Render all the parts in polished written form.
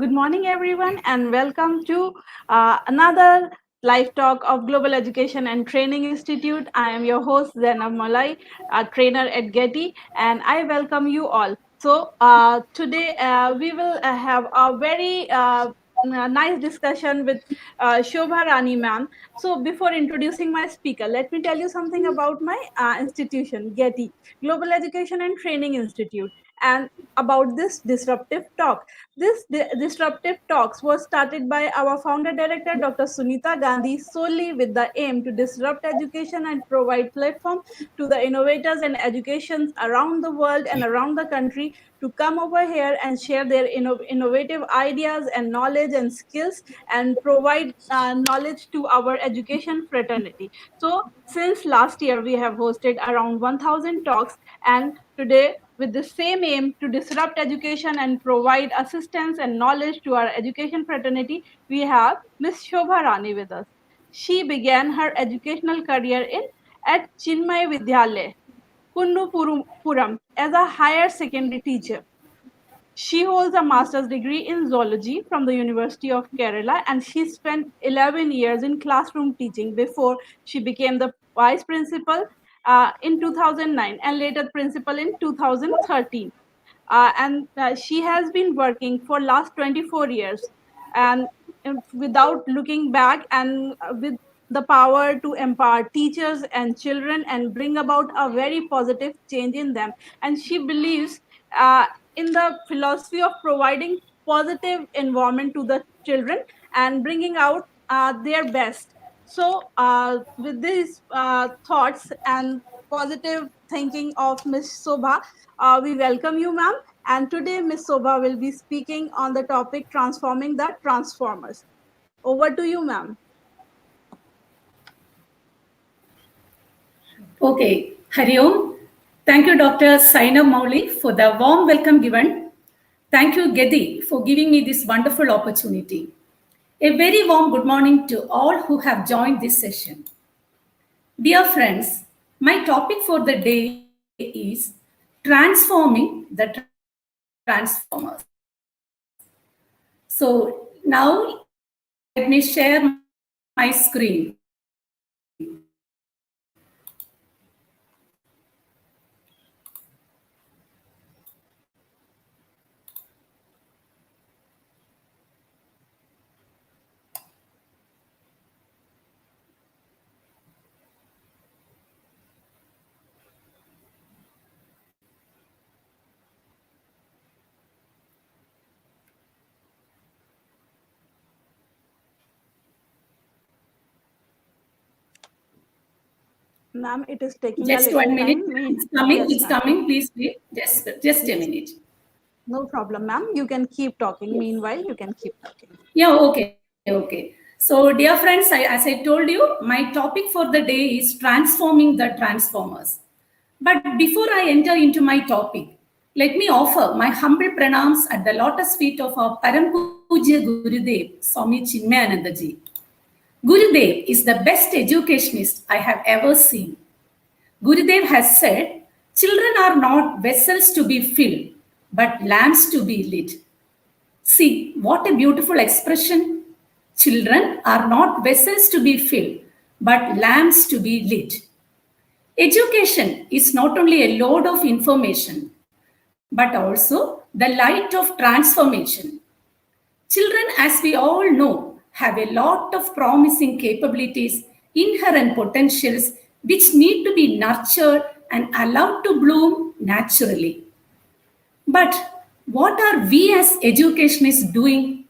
Good morning, everyone, and welcome to another live talk of Global Education and Training Institute. I am your host, Zainab Malai, a trainer at GETI, and I welcome you all. Today we will have a very nice discussion with Shobha Rani ma'am. So, before introducing my speaker, let me tell you something about my institution, GETI, Global Education and Training Institute, and about this disruptive talk. This disruptive talks was started by our founder director Dr. Sunita Gandhi solely with the aim to disrupt education and provide platform to the innovators and educations around the world and around the country to come over here and share their innovative ideas and knowledge and skills and provide knowledge to our education fraternity. So since last year we have hosted around 1000 talks, and today with the same aim to disrupt education and provide assistance and knowledge to our education fraternity, we have Ms. Shobha Rani with us. She began her educational career at Chinmay Vidyalaya, Kunnupuram, as a higher secondary teacher. She holds a master's degree in zoology from the University of Kerala, and she spent 11 years in classroom teaching before she became the vice principal in 2009 and later principal in 2013. And she has been working for last 24 years, and without looking back, and with the power to empower teachers and children and bring about a very positive change in them. And she believes uh, in the philosophy of providing positive environment to the children and bringing out their best. So with these thoughts and positive thinking of Ms. Sobha, we welcome you, ma'am. And today, Ms. Sobha will be speaking on the topic transforming the transformers. Over to you, ma'am. Okay, Hari Om. Thank you, Dr. Saina Mauli, for the warm welcome given. Thank you, Gedi, for giving me this wonderful opportunity. A very warm good morning to all who have joined this session. Dear friends, my topic for the day is transforming the transformers. So now let me share my screen. Ma'am, it is taking a Just little 1 minute. time. It's coming. Yes, It's ma'am. coming. Please wait. Just a Yes. minute. No problem, ma'am. You can keep talking. Yes. Meanwhile, you can keep talking. Yeah. Okay. So, dear friends, as I told you, my topic for the day is transforming the transformers. But before I enter into my topic, let me offer my humble pranams at the lotus feet of our Param Pujya Gurudev, Swami Chinmayanandaji. Gurudev is the best educationist I have ever seen. Gurudev has said, children are not vessels to be filled, but lamps to be lit. See, what a beautiful expression. Children are not vessels to be filled, but lamps to be lit. Education is not only a load of information, but also the light of transformation. Children, as we all know, have a lot of promising capabilities, inherent potentials, which need to be nurtured and allowed to bloom naturally. But what are we as educationists doing?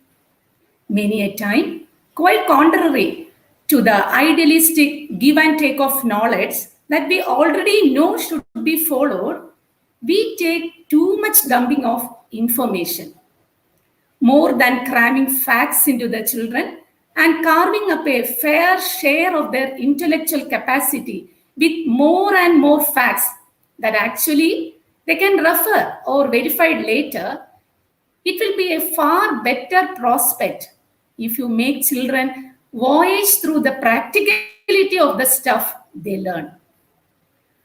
Many a time, quite contrary to the idealistic give and take of knowledge that we already know should be followed, we take too much dumping of information more than cramming facts into the children and carving up a fair share of their intellectual capacity with more and more facts that actually they can refer or verify later. It will be a far better prospect if you make children voyage through the practicality of the stuff they learn.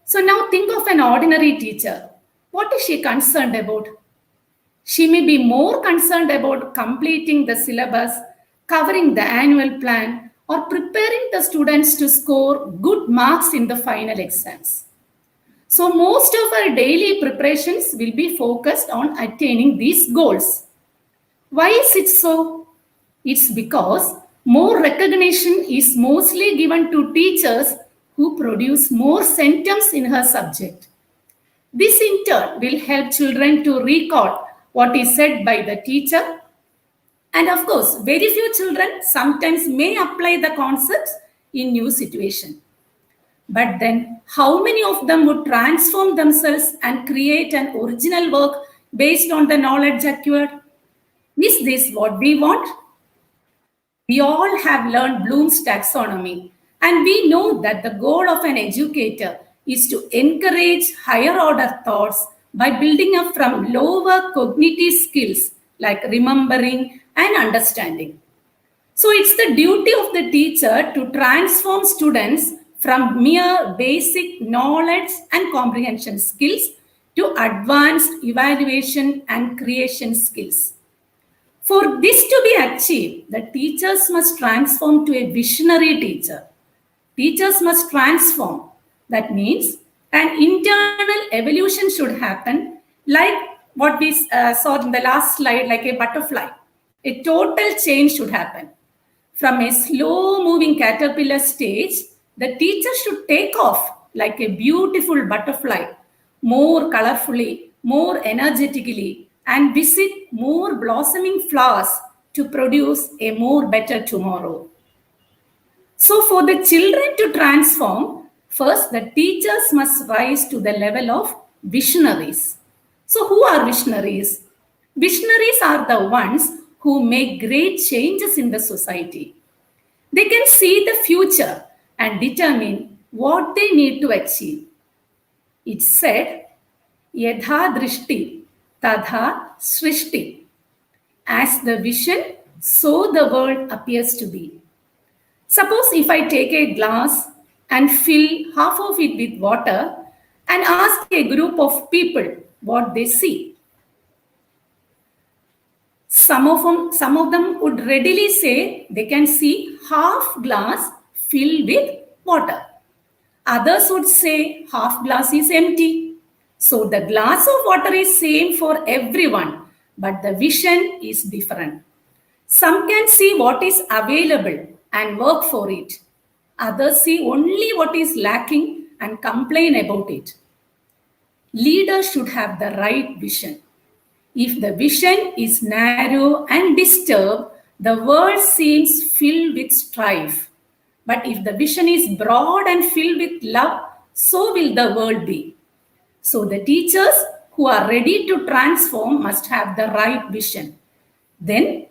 So now think of an ordinary teacher. What is she concerned about? She may be more concerned about completing the syllabus, covering the annual plan, or preparing the students to score good marks in the final exams. So, most of our daily preparations will be focused on attaining these goals. Why is it so? It's because more recognition is mostly given to teachers who produce more sentences in her subject. This in turn will help children to recall what is said by the teacher. And of course, very few children sometimes may apply the concepts in new situation. But then, how many of them would transform themselves and create an original work based on the knowledge acquired? Is this what we want? We all have learned Bloom's taxonomy, and we know that the goal of an educator is to encourage higher order thoughts by building up from lower cognitive skills like remembering and understanding. So it's the duty of the teacher to transform students from mere basic knowledge and comprehension skills to advanced evaluation and creation skills. For this to be achieved, the teachers must transform to a visionary teacher. Teachers must transform. That means an internal evolution should happen, like what we saw in the last slide, like a butterfly. A total change should happen. From a slow moving caterpillar stage, the teacher should take off like a beautiful butterfly, more colorfully, more energetically, and visit more blossoming flowers to produce a more better tomorrow. So, for the children to transform, first the teachers must rise to the level of visionaries. So, who are visionaries? Visionaries are the ones who make great changes in the society. They can see the future and determine what they need to achieve. It said, Yadha Drishti, Tadha Srishti. As the vision, so the world appears to be. Suppose if I take a glass and fill half of it with water and ask a group of people what they see. Some of them would readily say they can see half glass filled with water. Others would say half glass is empty. So the glass of water is same for everyone, but the vision is different. Some can see what is available and work for it. Others see only what is lacking and complain about it. Leaders should have the right vision. If the vision is narrow and disturbed, the world seems filled with strife. But if the vision is broad and filled with love, so will the world be. So the teachers who are ready to transform must have the right vision. Then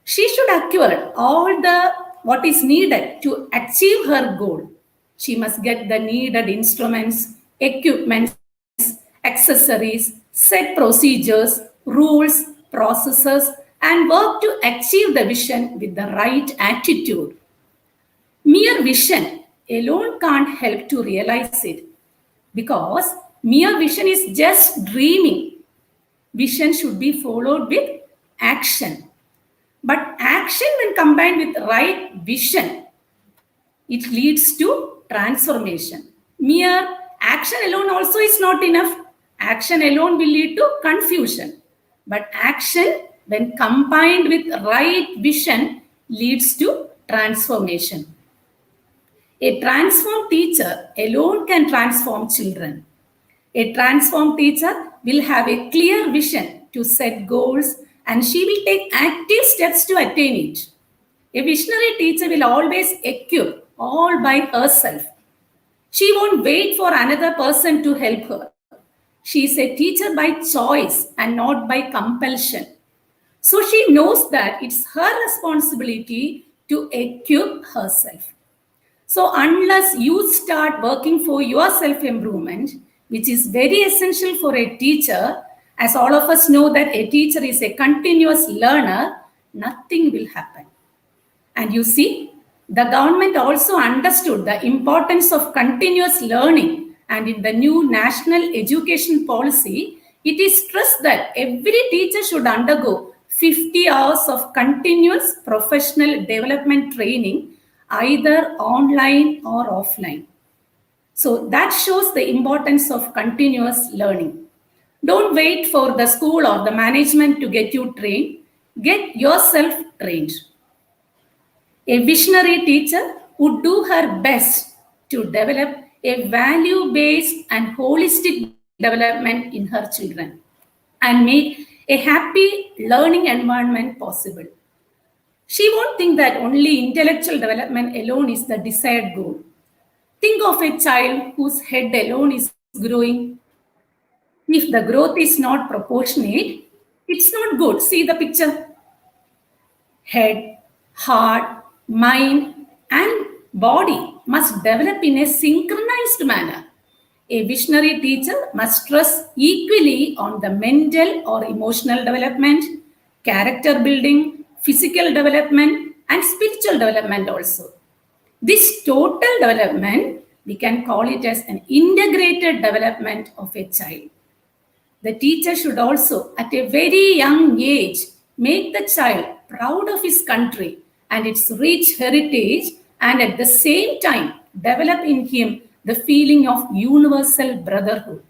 she should acquire all the what is needed to achieve her goal. She must get the needed instruments, equipments, accessories, set procedures, rules, processes, and work to achieve the vision with the right attitude. Mere vision alone can't help to realize it because mere vision is just dreaming. Vision should be followed with action. But action, when combined with right vision, it leads to transformation. Mere action alone also is not enough. Action alone will lead to confusion. But action, when combined with right vision, leads to transformation. A transformed teacher alone can transform children. A transformed teacher will have a clear vision to set goals and she will take active steps to attain it. A visionary teacher will always equip all by herself. She won't wait for another person to help her. She is a teacher by choice and not by compulsion. So she knows that it's her responsibility to equip herself. So unless you start working for your self-improvement, which is very essential for a teacher, as all of us know that a teacher is a continuous learner, nothing will happen. And you see, the government also understood the importance of continuous learning, and in the new national education policy, It is stressed that every teacher should undergo 50 hours of continuous professional development training, either online or offline. So that shows the importance of continuous learning. Don't wait for the school or the management to get you trained. Get yourself trained. A visionary teacher would do her best to develop a value based and holistic development in her children and make a happy learning environment possible. She won't think that only intellectual development alone is the desired goal. Think of a child whose head alone is growing. If the growth is not proportionate, it's not good. See the picture. Head, heart, mind, and body must develop in a synchronized manner. A visionary teacher must stress equally on the mental or emotional development, character building, physical development, and spiritual development also. This total development, we can call it as an integrated development of a child. The teacher should also, at a very young age, make the child proud of his country and its rich heritage, and at the same time, develop in him the feeling of universal brotherhood.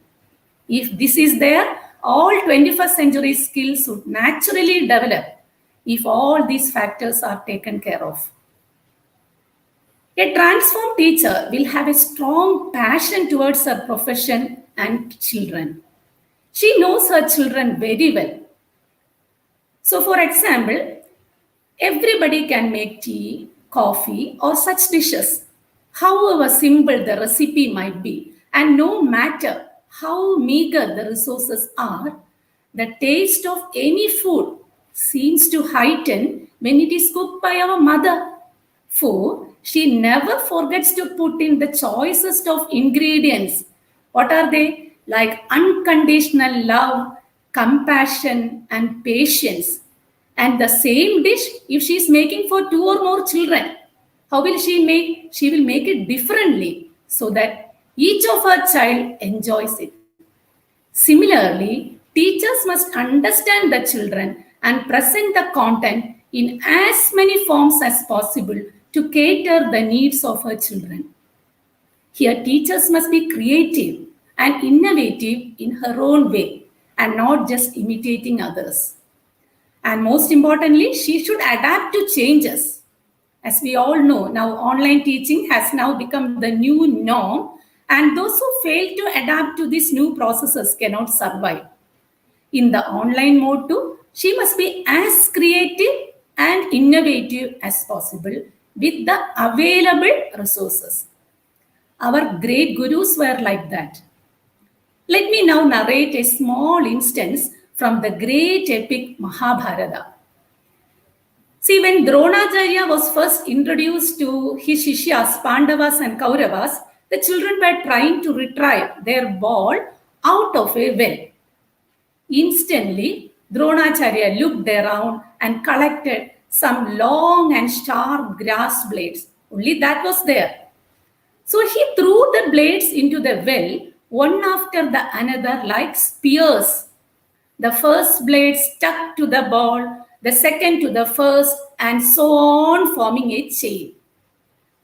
If this is there, all 21st century skills would naturally develop if all these factors are taken care of. A transformed teacher will have a strong passion towards her profession and children. She knows her children very well. So, for example, everybody can make tea, coffee, or such dishes, however simple the recipe might be, and no matter how meager the resources are, the taste of any food seems to heighten when it is cooked by our mother. For she never forgets to put in the choicest of ingredients. What are they? Like unconditional love, compassion, and patience. And the same dish, if she is making for 2 or more children, how will she make? She will make it differently so that each of her child enjoys it. Similarly, teachers must understand the children and present the content in as many forms as possible to cater the needs of her children. Here, teachers must be creative and innovative in her own way and not just imitating others. And most importantly, she should adapt to changes. As we all know, now online teaching has now become the new norm, and those who fail to adapt to these new processes cannot survive. In the online mode too, she must be as creative and innovative as possible with the available resources. Our great gurus were like that. Let me now narrate a small instance from the great epic Mahabharata. See, when Dronacharya was first introduced to his Shishyas, Pandavas and Kauravas, the children were trying to retrieve their ball out of a well. Instantly, Dronacharya looked around and collected some long and sharp grass blades. Only that was there. So he threw the blades into the well, one after the another, like spears. The first blade stuck to the ball, the second to the first, and so on, forming a chain.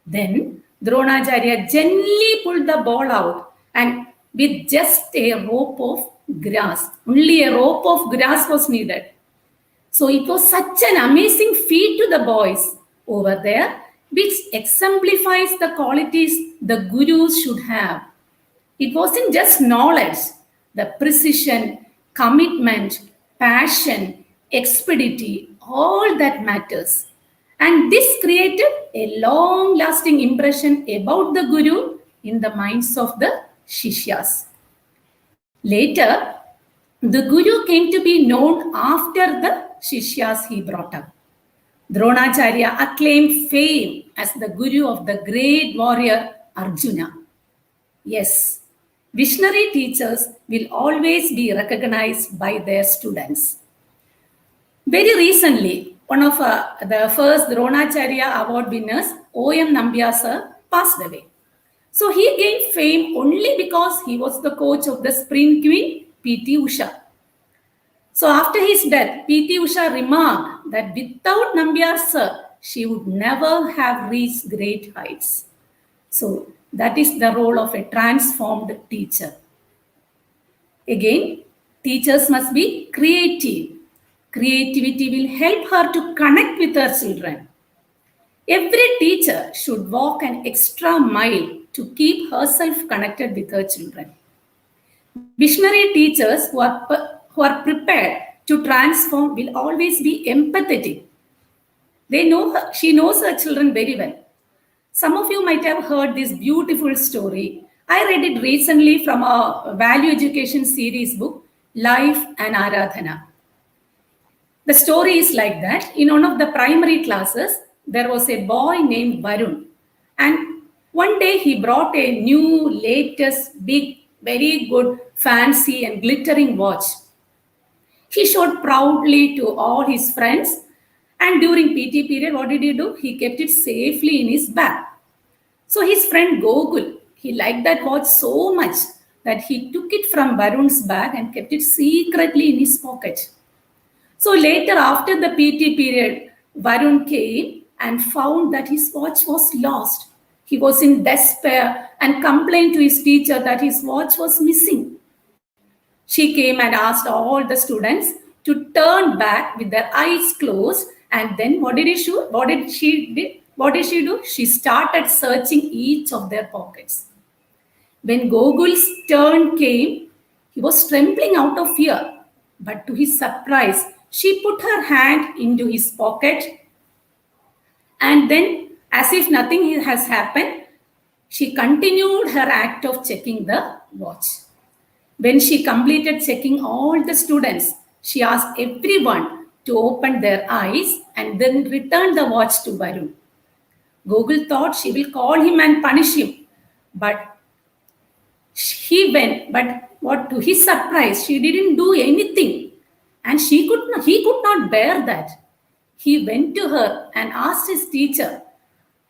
Then Dronacharya gently pulled the ball out, and with just a rope of grass, only a rope of grass was needed. So it was such an amazing feat to the boys over there, which exemplifies the qualities the gurus should have. It wasn't just knowledge, the precision, commitment, passion, expediency, all that matters. And this created a long lasting impression about the Guru in the minds of the Shishyas. Later, the Guru came to be known after the Shishyas he brought up. Dronacharya acclaimed fame as the Guru of the great warrior Arjuna. Yes, visionary teachers will always be recognized by their students. Very recently, one of the first Dronacharya award winners, O.M. Nambiar sir, passed away. So he gained fame only because he was the coach of the sprint queen P.T. Usha. So after his death, P.T. Usha remarked that without Nambiar sir, she would never have reached great heights. So that is the role of a transformed teacher. Again, teachers must be creative. Creativity will help her to connect with her children. Every teacher should walk an extra mile to keep herself connected with her children. Visionary teachers who are prepared to transform will always be empathetic. She knows her children very well. Some of you might have heard this beautiful story. I read it recently from a value education series book, Life and Aradhana. The story is like that. In one of the primary classes, there was a boy named Varun. And one day he brought a new, latest, big, very good, fancy, and glittering watch. He showed proudly to all his friends. And during PT period, what did he do? He kept it safely in his bag. So his friend Gokul, he liked that watch so much that he took it from Varun's bag and kept it secretly in his pocket. So later, after the PT period, Varun came and found that his watch was lost. He was in despair and complained to his teacher that his watch was missing. She came and asked all the students to turn back with their eyes closed. And then what did she do? She started searching each of their pockets. When Gogul's turn came, he was trembling out of fear. But to his surprise, she put her hand into his pocket, and then, as if nothing has happened, she continued her act of checking the watch. When she completed checking all the students, she asked everyone to open their eyes and then return the watch to Varun. Gogul thought she will call him and punish him, but he went. But what to his surprise, she didn't do anything, and he could not bear that. He went to her and asked his teacher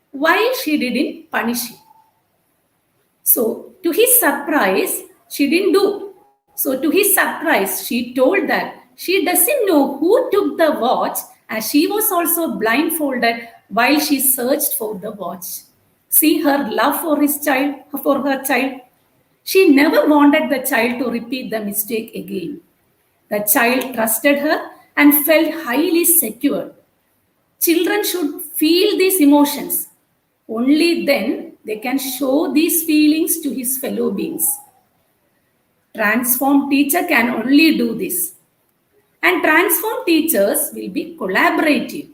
why she didn't punish him. So, to his surprise, she didn't do. So, to his surprise, she told that she doesn't know who took the watch, as she was also blindfolded while she searched for the watch. See her love for her child. She never wanted the child to repeat the mistake again. The child trusted her and felt highly secure. Children should feel these emotions. Only then they can show these feelings to his fellow beings. Transformed teacher can only do this. And transformed teachers will be collaborative.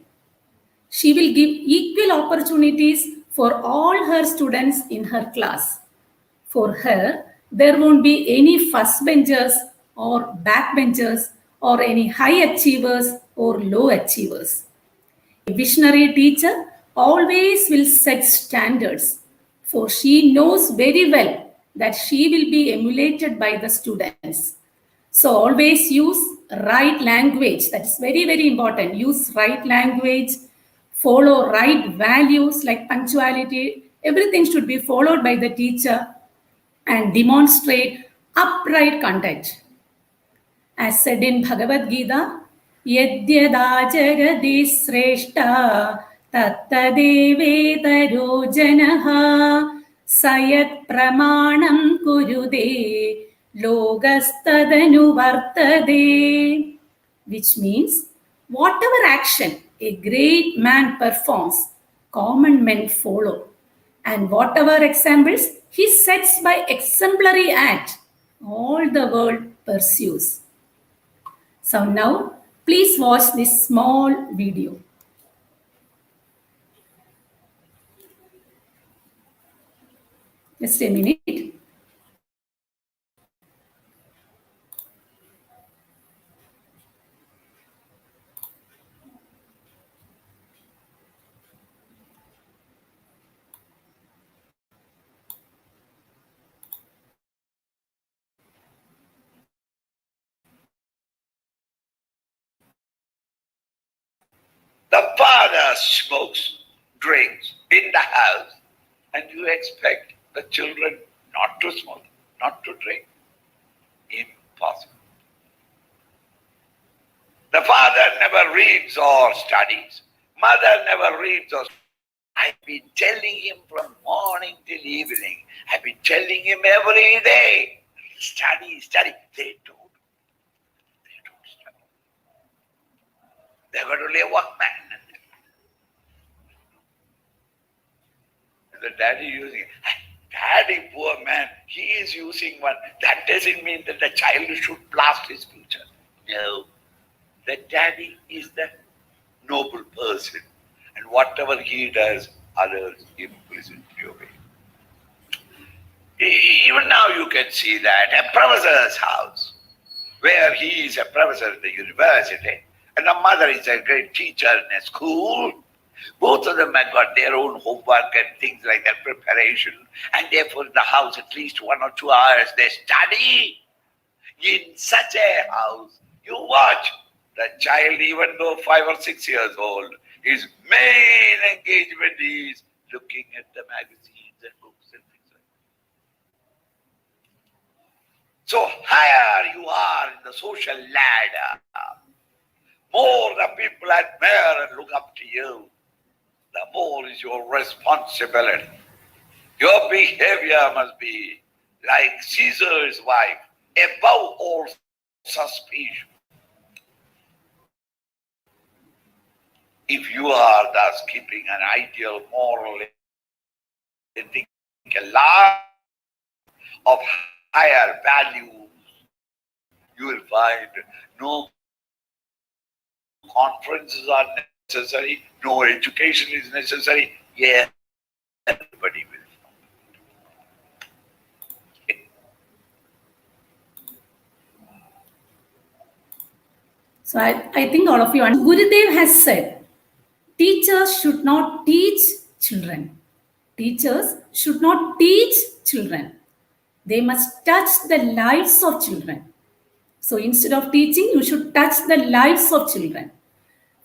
She will give equal opportunities for all her students in her class. For her, there won't be any first benchers or backbenchers or any high achievers or low achievers. A visionary teacher always will set standards, for she knows very well that she will be emulated by the students. So always use right language. That is very, very important. Use right language, follow right values like punctuality. Everything should be followed by the teacher and demonstrate upright conduct. As said in Bhagavad Gita, Yadyadacharati Sreshta Tattadevetaro Janaha Sayat Pramanam Kurude Logastadanu Vartade. Which means, whatever action a great man performs, common men follow. And whatever examples he sets by exemplary act, all the world pursues. So now, please watch this small video. Just a minute. The father smokes, drinks in the house, and you expect the children not to smoke, not to drink. Impossible. The father never reads or studies. Mother never reads or studies. I've been telling him from morning till evening. I've been telling him every day, study, study. They don't study. They're going to live workman. And the daddy using it. Daddy, poor man, he is using one. That doesn't mean that the child should blast his future. No. The daddy is the noble person. And whatever he does, others implicitly obey. Even now you can see that a professor's house, where he is a professor in the university, and the mother is a great teacher in a school. Both of them have got their own homework and things like that, preparation, and therefore in the house at least 1 or 2 hours they study. In such a house, you watch the child, even though 5 or 6 years old, his main engagement is looking at the magazines and books and things like that. So higher you are in the social ladder, more the people admire and look up to you, the more is your responsibility. Your behavior must be like Caesar's wife, above all suspicion. If you are thus keeping an ideal moral ethic, a life of higher values, you will find no conferences are necessary, no education is necessary. Yeah, everybody will. So I think all of you understand. Gurudev has said, teachers should not teach children. Teachers should not teach children. They must touch the lives of children. So instead of teaching, you should touch the lives of children.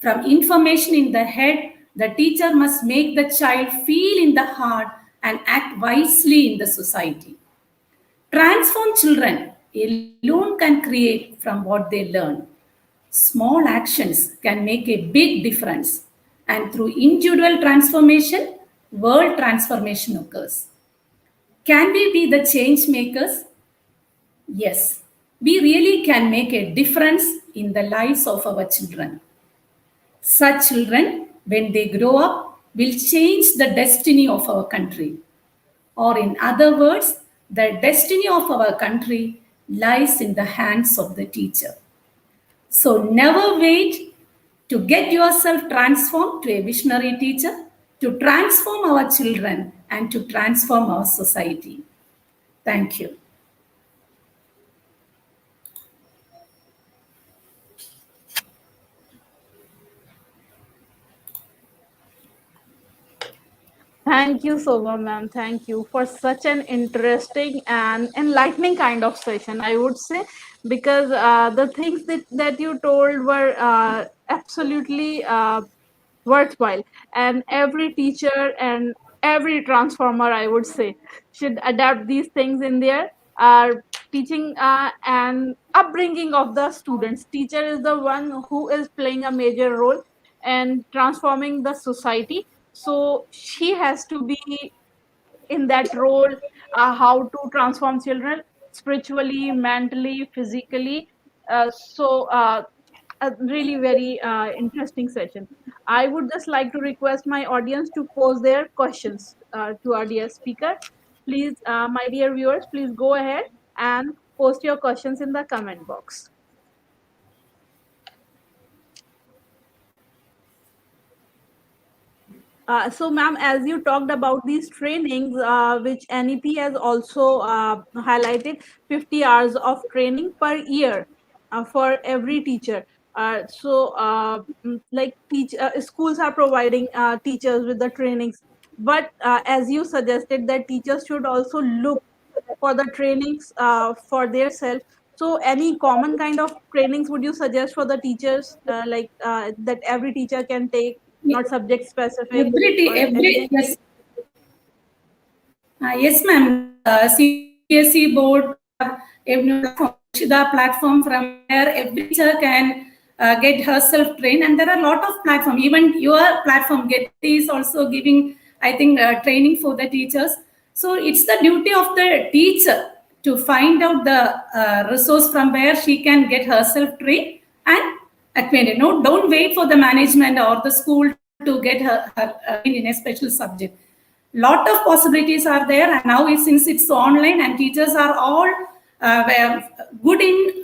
From information in the head, the teacher must make the child feel in the heart and act wisely in the society. Transform children alone can create from what they learn. Small actions can make a big difference, and through individual transformation, world transformation occurs. Can we be the change makers? Yes, we really can make a difference in the lives of our children. Such children, when they grow up, will change the destiny of our country. Or, in other words, the destiny of our country lies in the hands of the teacher. So, never wait to get yourself transformed to a visionary teacher, to transform our children, and to transform our society. Thank you. Thank you, Sobha ma'am. Thank you for such an interesting and enlightening kind of session, I would say, because the things that you told were absolutely worthwhile. And every teacher and every transformer, I would say, should adapt these things in their teaching and upbringing of the students. Teacher is the one who is playing a major role in transforming the society, so she has to be in that role, how to transform children spiritually, mentally, physically. So a really very interesting session. I would just like to request my audience to pose their questions to our dear speaker. Please, my dear viewers, please go ahead and post your questions in the comment box. So, ma'am, as you talked about these trainings, which NEP has also highlighted 50 hours of training per year for every teacher. Like schools are providing teachers with the trainings, but as you suggested, that teachers should also look for the trainings for their self. So, any common kind of trainings would you suggest for the teachers, that every teacher can take, not subject specific or anything? Yes, yes, ma'am. CBSE board have a platform, Shida platform from where every teacher can get herself trained. And there are a lot of platforms. Even your platform, GETI, is also giving, I think, training for the teachers. So it's the duty of the teacher to find out the resource from where she can get herself trained and acquainted. No, don't wait for the management or the school to get her trained in a special subject. Lot of possibilities are there, and now since it's online and teachers are all good in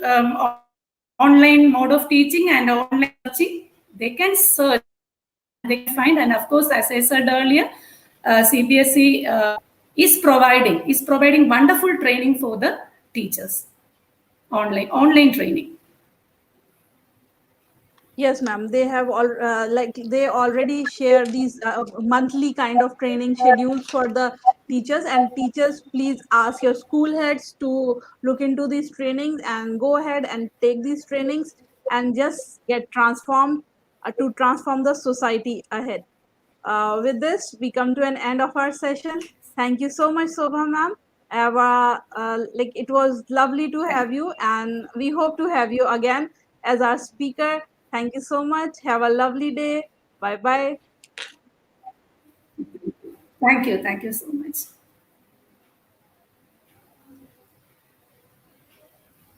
online mode of teaching and online searching, they can search and they can find. And of course, as I said earlier, CBSE is providing wonderful training for the teachers, online training. Yes, ma'am. They have all they already share these monthly kind of training schedules for the teachers. And teachers, please ask your school heads to look into these trainings and go ahead and take these trainings and just get transformed to transform the society ahead. With this, we come to an end of our session. Thank you so much, Sobha ma'am. It was lovely to have you, and we hope to have you again as our speaker. Thank you so much. Have a lovely day. Bye bye. Thank you so much.